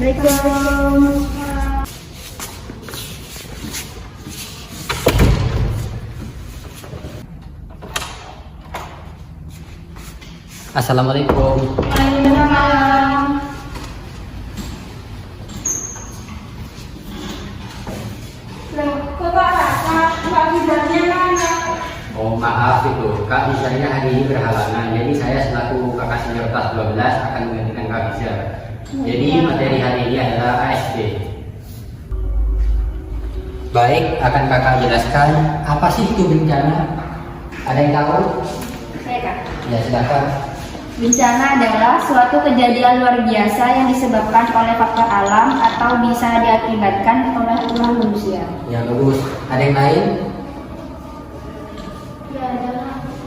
Waalaikumsalam. Assalamualaikum. Waalaikumsalam. Loh, kok Pak Raka? Pak Bizarnya mana? Oh maaf itu, Kak Bizarnya hari ini berhalangan. Jadi saya selaku kakak senior kelas 12 akan menggantikan Kak Bizar. Jadi materi hari ini adalah ASD. Baik, akan kakak jelaskan apa sih itu bencana? Ada yang tahu? Saya Kak. Ya silakan. Bencana adalah suatu kejadian luar biasa yang disebabkan oleh faktor alam atau bisa diakibatkan oleh ulah manusia. Ya bagus. Ada yang lain?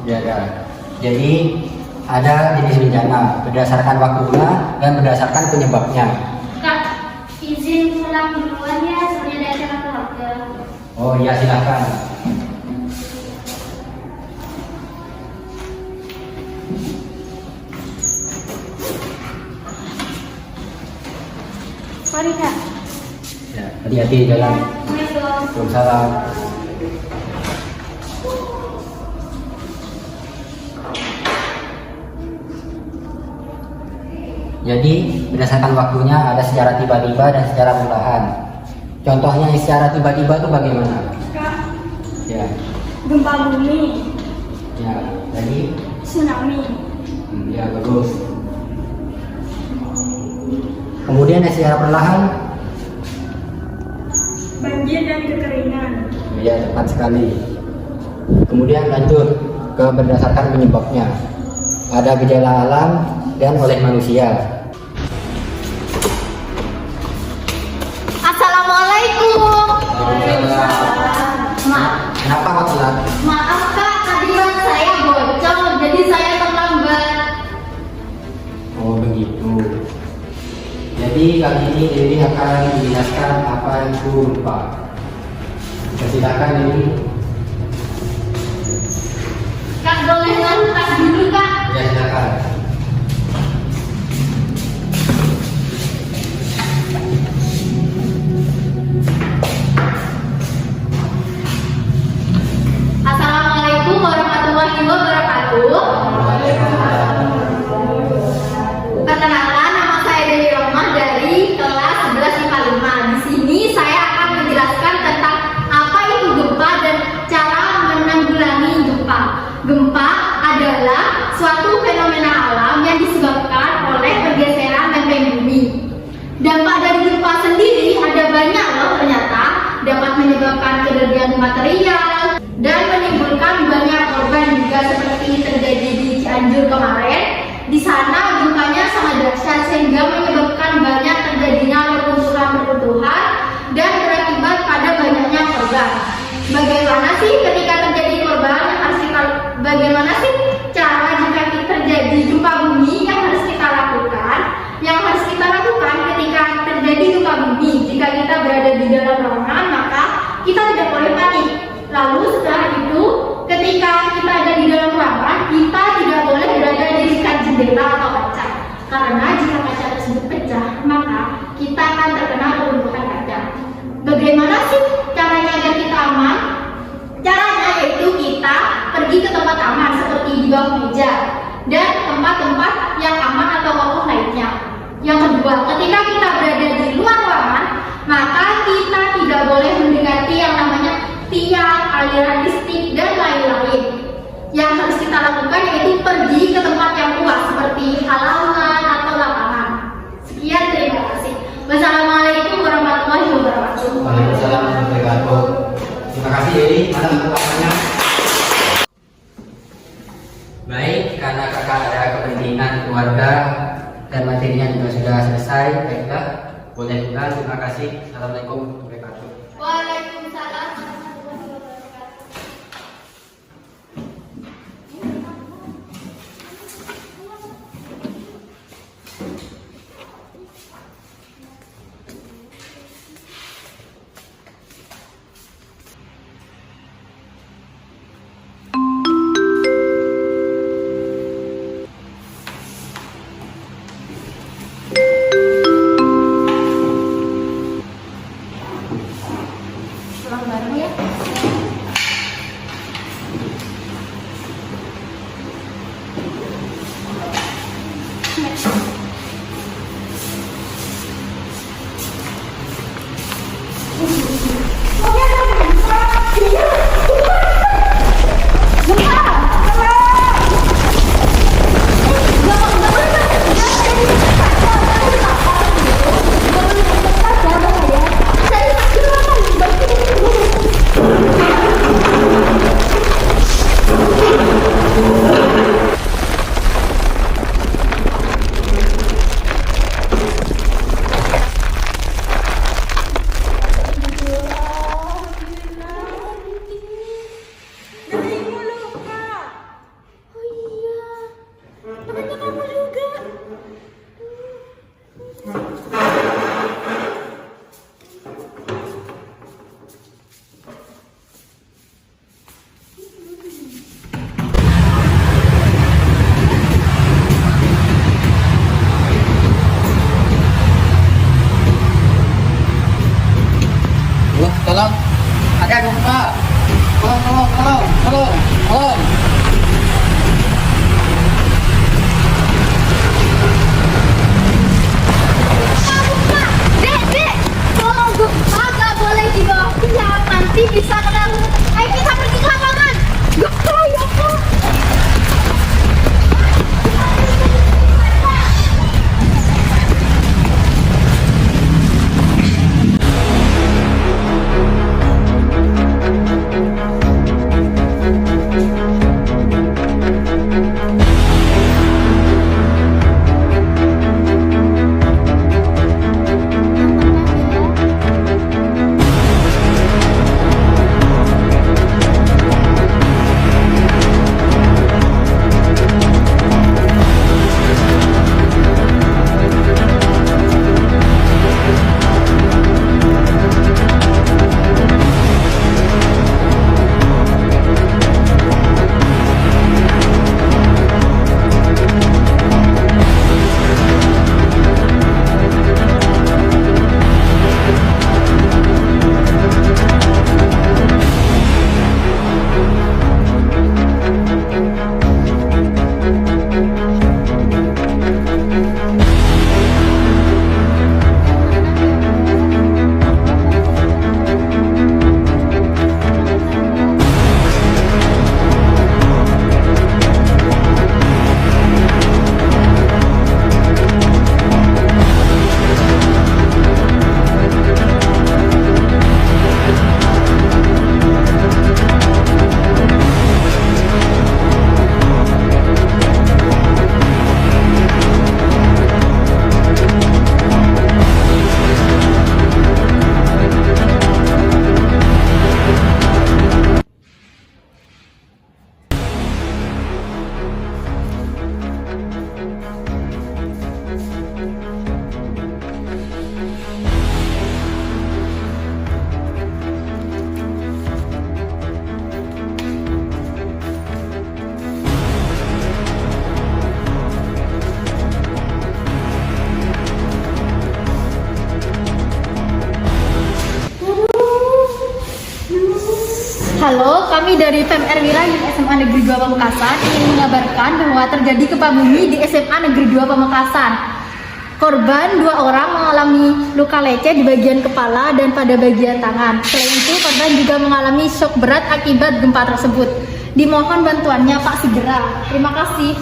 Ya ada. Jadi ada jenis bencana berdasarkan waktunya dan berdasarkan penyebabnya. Kak, izin pulang duluan ya, soalnya ada acara keluarga. Oh iya silakan. Mari Kak. Ya, hati-hati di jalan. Waalaikumsalam. Jadi berdasarkan waktunya ada secara tiba-tiba dan secara perlahan. Contohnya yang secara tiba-tiba itu bagaimana? Kak, Ya, gempa bumi, ya. Jadi, tsunami, ya bagus. Kemudian yang secara perlahan, banjir dan kekeringan. ya tepat sekali. Kemudian lanjut ke berdasarkan penyebabnya. Ada gejala alam dan oleh manusia. Assalamualaikum. Kenapa kok telat? Maaf Kak, tadi ban saya bocor, jadi saya terlambat. Oh begitu. Jadi kali ini Dewi akan menjelaskan apa itu gempa. Silakan Dewi. Kak, boleh ngantar dulu Kak? Ya silakan. Assalamualaikum warahmatullahi wabarakatuh. Perkenalkan, nama saya Dewi Rohmah dari kelas 11 IPA 5. Di sini saya akan menjelaskan tentang apa itu gempa dan cara menanggulangi gempa. Gempa adalah suatu fenomena alam yang disebabkan oleh pergeseran lempeng bumi. Dampak dari gempa sendiri ada banyak loh ternyata, dapat menyebabkan kerugian material dan menimbulkan banyak korban juga seperti terjadi di Cianjur kemarin. Di sana gempanya sangat dahsyat sehingga menyebabkan banyak terjadinya reruntuhan dan berakibat pada banyaknya korban. Bagaimana sih ketika terjadi korban yang harus kita, bagaimana sih cara jika terjadi gempa bumi yang harus kita lakukan? Yang harus kita lakukan ketika terjadi gempa bumi, jika kita berada di dalam ruangan maka kita tidak boleh panik. Lalu setelah itu, ketika kita ada di dalam ruangan, kita tidak boleh berada di dekat jendela atau kaca. Karena jika kaca tersebut pecah, maka kita akan terkena runtuhan kaca. Bagaimana sih caranya agar kita aman? Caranya yaitu kita pergi ke tempat aman seperti di bawah meja dan tempat-tempat yang aman atau kokoh lainnya. Yang kedua, ketika kita berada di luar ruangan, maka kita tidak boleh mendekati yang namanya tiang, aliran listrik, dan lain-lain. Yang harus kita lakukan yaitu pergi ke tempat yang luas seperti halaman atau lapangan. Sekian, terima kasih. Wassalamualaikum warahmatullahi wabarakatuh. Waalaikumsalam warahmatullahi wabarakatuh. Terima kasih Dewi. Mana penjelasannya? Baik, karena kakak ada kepentingan keluarga dan materinya juga sudah selesai, baiklah boleh pulang. Terima kasih. Assalamualaikum warahmatullahi wabarakatuh. Waalaikumsalam. Halo, kami dari PMR Wilayah SMA Negeri 2 Pamekasan ingin mengabarkan bahwa terjadi gempa bumi di SMA Negeri 2 Pamekasan. Korban 2 orang mengalami luka lecet di bagian kepala dan pada bagian tangan. Selain itu, korban juga mengalami shock berat akibat gempa tersebut. Dimohon bantuannya Pak segera. Terima kasih.